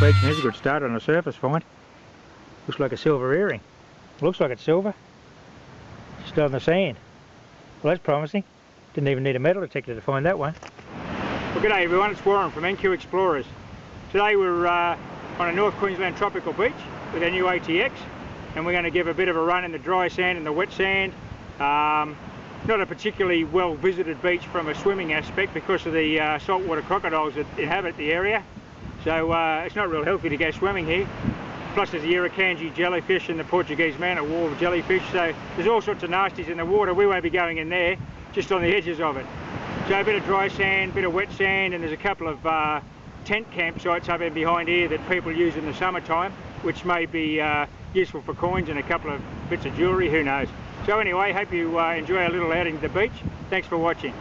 beach, and there's a good start on a surface find. Looks like a silver earring. Looks like it's silver. Still on the sand. Well, that's promising. Didn't even need a metal detector to find that one. Well, g'day everyone, it's Warren from NQ Explorers. Today we're on a North Queensland tropical beach with our new ATX, and we're going to give a bit of a run in the dry sand and the wet sand. Not a particularly well visited beach from a swimming aspect because of the saltwater crocodiles that inhabit the area. So it's not real healthy to go swimming here. Plus there's the Irukandji jellyfish and the Portuguese man-o-war jellyfish, so there's all sorts of nasties in the water. We won't be going in there, just on the edges of it. So a bit of dry sand, a bit of wet sand, and there's a couple of tent campsites up in behind here that people use in the summertime, which may be useful for coins and a couple of bits of jewellery, who knows. So anyway, hope you enjoy a little outing to the beach. Thanks for watching.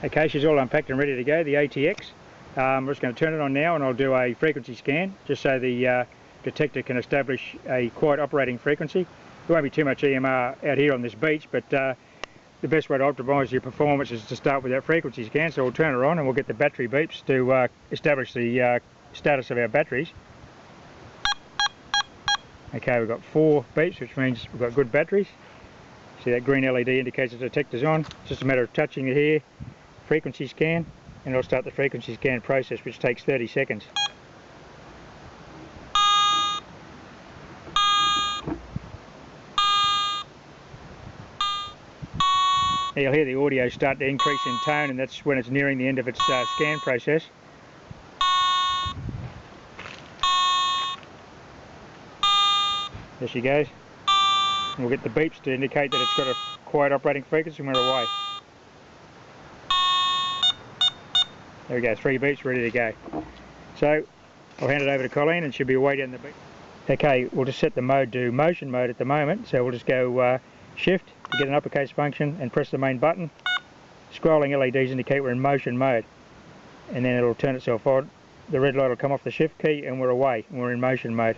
Okay, she's all unpacked and ready to go, the ATX. I'm just going to turn it on now and I'll do a frequency scan just so the detector can establish a quiet operating frequency. There won't be too much EMR out here on this beach, but the best way to optimise your performance is to start with that frequency scan. So we'll turn her on and we'll get the battery beeps to establish the status of our batteries. Okay, we've got 4 beeps, which means we've got good batteries. See that green LED indicates the detector's on. It's just a matter of touching it here, frequency scan, and it'll start the frequency scan process, which takes 30 seconds. You'll hear the audio start to increase in tone, and that's when it's nearing the end of its scan process. There she goes. And we'll get the beeps to indicate that it's got a quiet operating frequency and we're away. There we go, 3 beeps ready to go. So I'll hand it over to Colleen and she'll be away down the beach. Okay, we'll just set the mode to motion mode at the moment, so we'll just go shift to get an uppercase function and press the main button. Scrolling LEDs indicate we're in motion mode, and then it'll turn itself on. The red light will come off the shift key and we're away and we're in motion mode.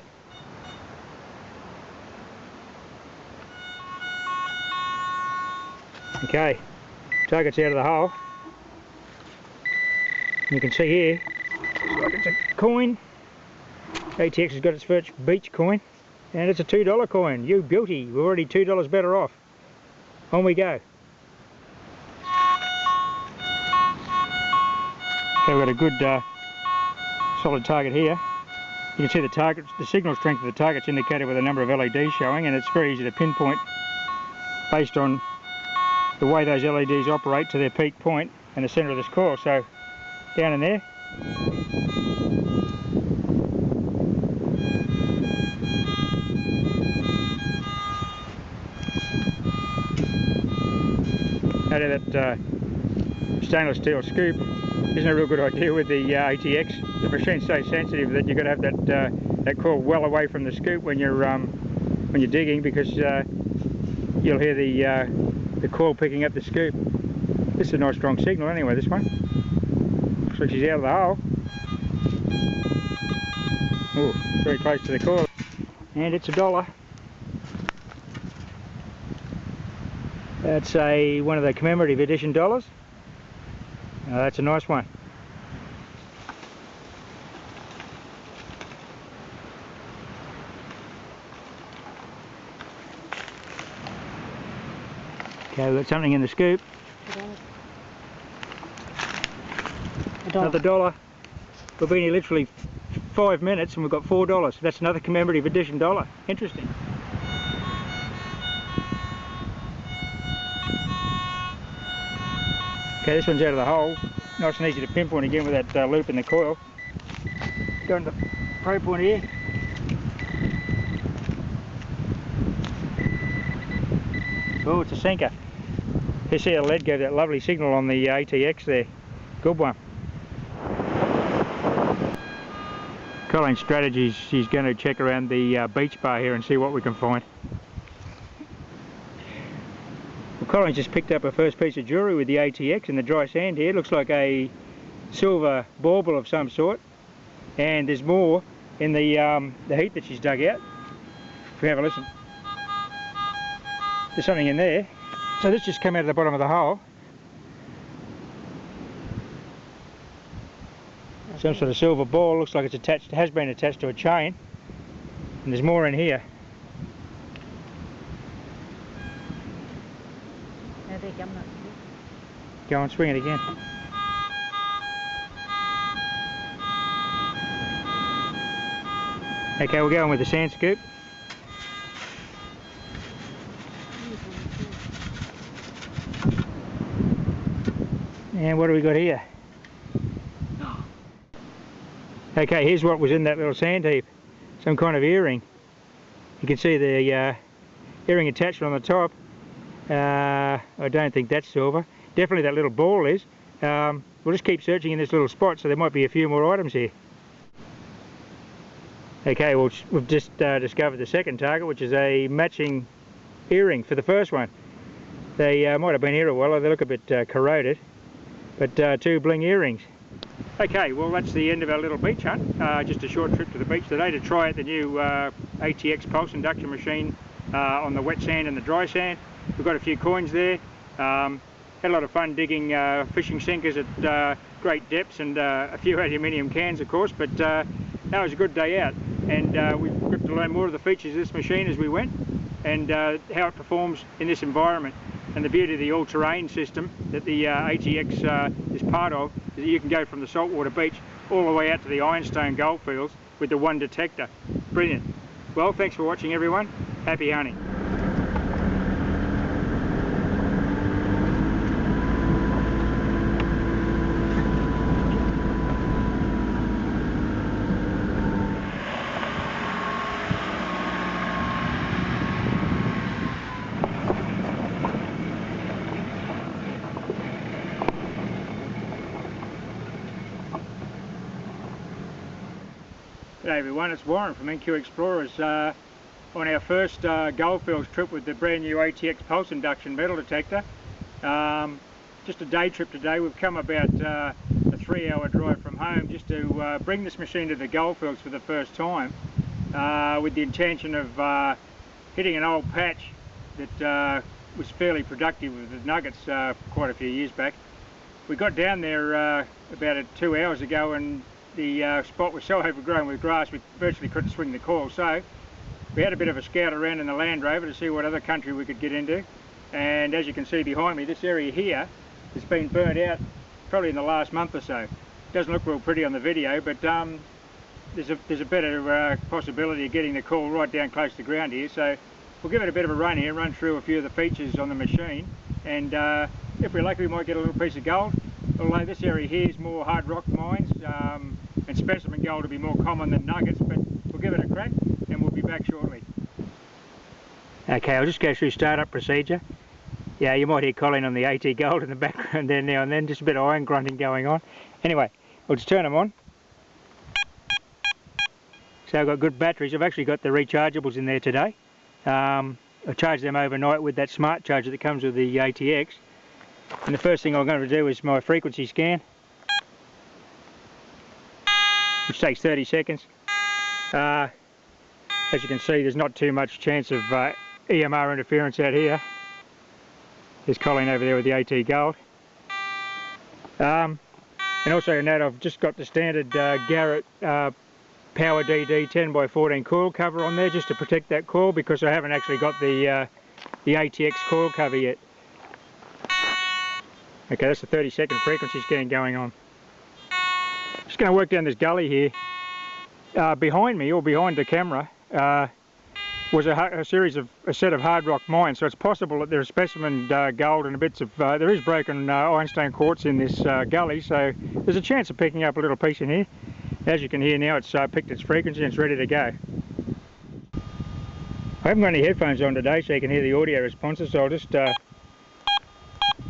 Okay, target's out of the hole. You can see here, looks like it's a coin. ATX has got its first beach coin, and it's a $2 coin. You beauty, we're already $2 better off. On we go. Okay, we've got a good solid target here. You can see the signal strength of the target's indicated with a number of LEDs showing, and it's very easy to pinpoint based on the way those LEDs operate to their peak point and the centre of this coil. So down in there. Note that stainless steel scoop isn't a real good idea with the ATX. The machine's so sensitive that you've got to have that coil well away from the scoop when you're digging, because you'll hear the coil picking up the scoop. This is a nice strong signal anyway, this one. Looks like she's out of the hole. Oh, very close to the coil. And it's $1. That's one of the commemorative edition dollars. That's a nice one. Okay, we've got something in the scoop. Another $1. We've been here literally 5 minutes and we've got $4. That's another commemorative edition dollar. Interesting. Okay, this one's out of the hole. Nice and easy to pinpoint again with that loop in the coil. Going to the pro point here. Oh, it's a sinker. You see how the lead gave that lovely signal on the ATX there. Good one. Colleen's strategy is she's going to check around the beach bar here and see what we can find. Well, Colleen's just picked up her first piece of jewellery with the ATX in the dry sand here. It looks like a silver bauble of some sort, and there's more in the heat that she's dug out. If we have a listen. there's something in there. So this just came out of the bottom of the hole. Some sort of silver ball, looks like it's attached, has been attached to a chain. And there's more in here. Go on, swing it again. Okay, we'll go on with the sand scoop. And what do we got here? Okay, here's what was in that little sand heap. Some kind of earring. You can see the earring attachment on the top. I don't think that's silver. Definitely that little ball is. We'll just keep searching in this little spot, so there might be a few more items here. Okay, well, we've just discovered the second target, which is a matching earring for the first one. They might have been here a while, they look a bit corroded, but two bling earrings. Okay, well, that's the end of our little beach hunt. Just a short trip to the beach today to try out the new ATX pulse induction machine on the wet sand and the dry sand. We've got a few coins there. Had a lot of fun digging fishing sinkers at great depths, and a few aluminium cans, of course, but that was a good day out. And we got to learn more of the features of this machine as we went, and how it performs in this environment. And the beauty of the all-terrain system that the ATX is part of is that you can go from the saltwater beach all the way out to the ironstone goldfields with the one detector. Brilliant. Well, thanks for watching, everyone. Happy hunting. G'day everyone, it's Warren from NQ Explorers on our first goldfields trip with the brand new ATX pulse induction metal detector. Just a day trip today. We've come about a 3-hour drive from home just to bring this machine to the goldfields for the first time, with the intention of hitting an old patch that was fairly productive with the nuggets quite a few years back. We got down there about 2 hours ago, and the spot was so overgrown with grass we virtually couldn't swing the coil, so we had a bit of a scout around in the Land Rover to see what other country we could get into. And as you can see behind me, this area here has been burnt out probably in the last month or so. It doesn't look real pretty on the video, but there's a better possibility of getting the coil right down close to the ground here, so we'll give it a bit of a run here, run through a few of the features on the machine, and if we're lucky we might get a little piece of gold. Although this area here is more hard rock mines, and specimen gold will be more common than nuggets, but we'll give it a crack and we'll be back shortly. Okay, I'll just go through startup procedure. Yeah, you might hear Colin on the AT Gold in the background there now and then, just a bit of iron grunting going on. Anyway, we'll just turn them on. So I've got good batteries. I've actually got the rechargeables in there today. I charged them overnight with that smart charger that comes with the ATX. And the first thing I'm going to do is my frequency scan, which takes 30 seconds. As you can see, there's not too much chance of EMR interference out here. There's Colin over there with the AT Gold. And also in that, I've just got the standard Garrett Power DD 10x14 coil cover on there just to protect that coil, because I haven't actually got the ATX coil cover yet. Okay, that's a 30-second frequency scan going on. Just going to work down this gully here. Behind me, or behind the camera, was a set of hard rock mines. So it's possible that there's specimen gold and bits of, there is broken ironstone quartz in this gully, so there's a chance of picking up a little piece in here. As you can hear now, it's picked its frequency and it's ready to go. I haven't got any headphones on today, so you can hear the audio responses, so I'll just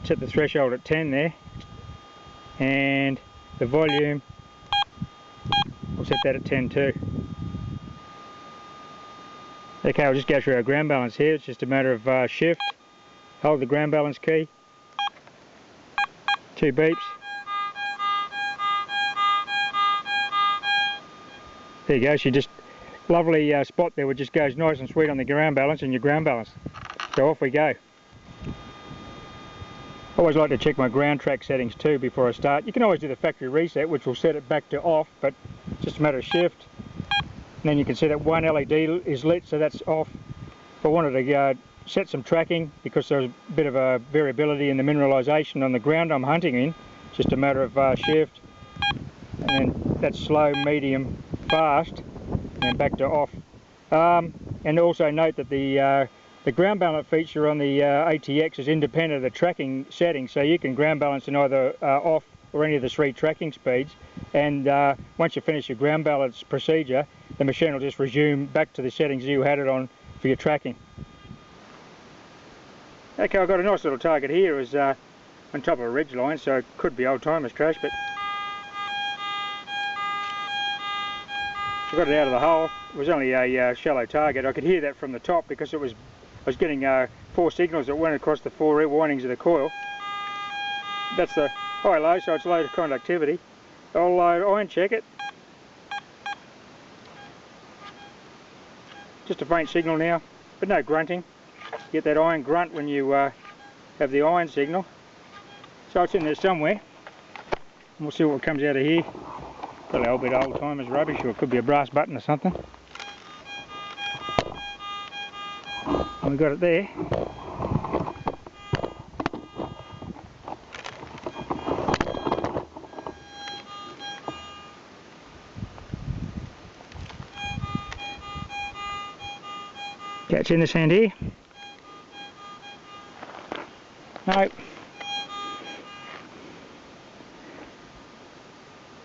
set the threshold at 10 there, and the volume, I'll set that at 10 too. Okay, I'll just go through our ground balance here. It's just a matter of shift, hold the ground balance key, 2 beeps. There you go, she just, lovely spot there which just goes nice and sweet on the ground balance and your ground balance. So off we go. I always like to check my ground track settings too before I start. You can always do the factory reset, which will set it back to off, but it's just a matter of shift. And then you can see that one LED is lit, so that's off. If I wanted to set some tracking, because there's a bit of a variability in the mineralisation on the ground I'm hunting in, just a matter of shift, and then that's slow, medium, fast, and then back to off. And also note that the ground balance feature on the ATX is independent of the tracking settings, so you can ground balance in either off or any of the 3 tracking speeds, and once you finish your ground balance procedure, the machine will just resume back to the settings you had it on for your tracking. Okay, I've got a nice little target here. It was on top of a ridge line, so it could be old timers crash, but I got it out of the hole. It was only a shallow target. I could hear that from the top because I was getting 4 signals that went across the 4 windings of the coil. That's the high-low, so it's low conductivity. I'll iron check it. Just a faint signal now, but no grunting. You get that iron grunt when you have the iron signal. So it's in there somewhere. And we'll see what comes out of here. Probably a whole bit of old timers rubbish, or it could be a brass button or something. And we got it there. Catch in this hand here. Nope.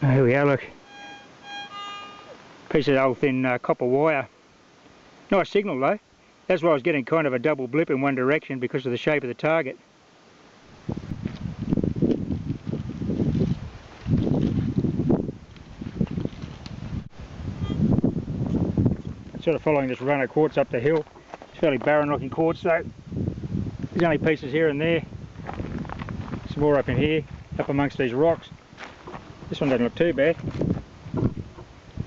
Oh, here we are, look. Piece of old thin copper wire. Nice signal though. That's why I was getting kind of a double blip in one direction because of the shape of the target. I'm sort of following this run of quartz up the hill. It's fairly barren looking quartz though. There's only pieces here and there. Some more up in here, up amongst these rocks. This one doesn't look too bad. A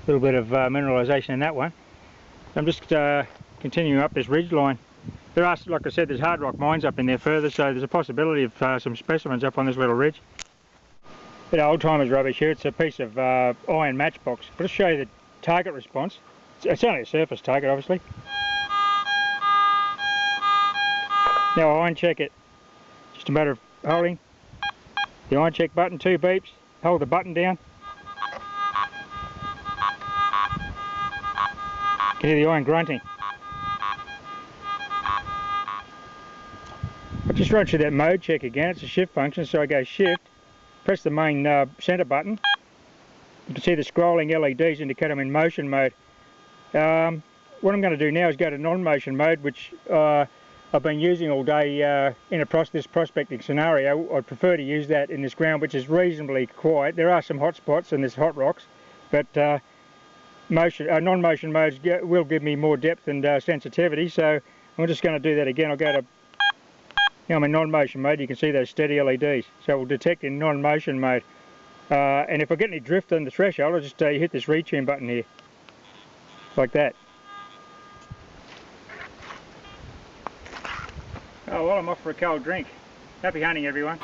little bit of mineralisation in that one. I'm just continuing up this ridge line. There are, like I said, there's hard rock mines up in there further, so there's a possibility of some specimens up on this little ridge. Bit of old timers rubbish here. It's a piece of iron matchbox. I'll just show you the target response. It's only a surface target, obviously. Now I iron check it. Just a matter of holding the iron check button, 2 beeps, hold the button down. You can hear the iron grunting. I just run through that mode check again. It's a shift function, so I go shift, press the main centre button. You can see the scrolling LEDs indicate I'm in motion mode. What I'm going to do now is go to non-motion mode, which I've been using all day in this prospecting scenario. I'd prefer to use that in this ground, which is reasonably quiet. There are some hot spots and there's hot rocks, but non-motion modes will give me more depth and sensitivity, so I'm just going to do that again. I'll go to, now I'm in non-motion mode. You can see those steady LEDs, so it will detect in non-motion mode. And if I get any drift on the threshold, I'll just hit this retune button here, like that. Oh well, I'm off for a cold drink. Happy hunting, everyone.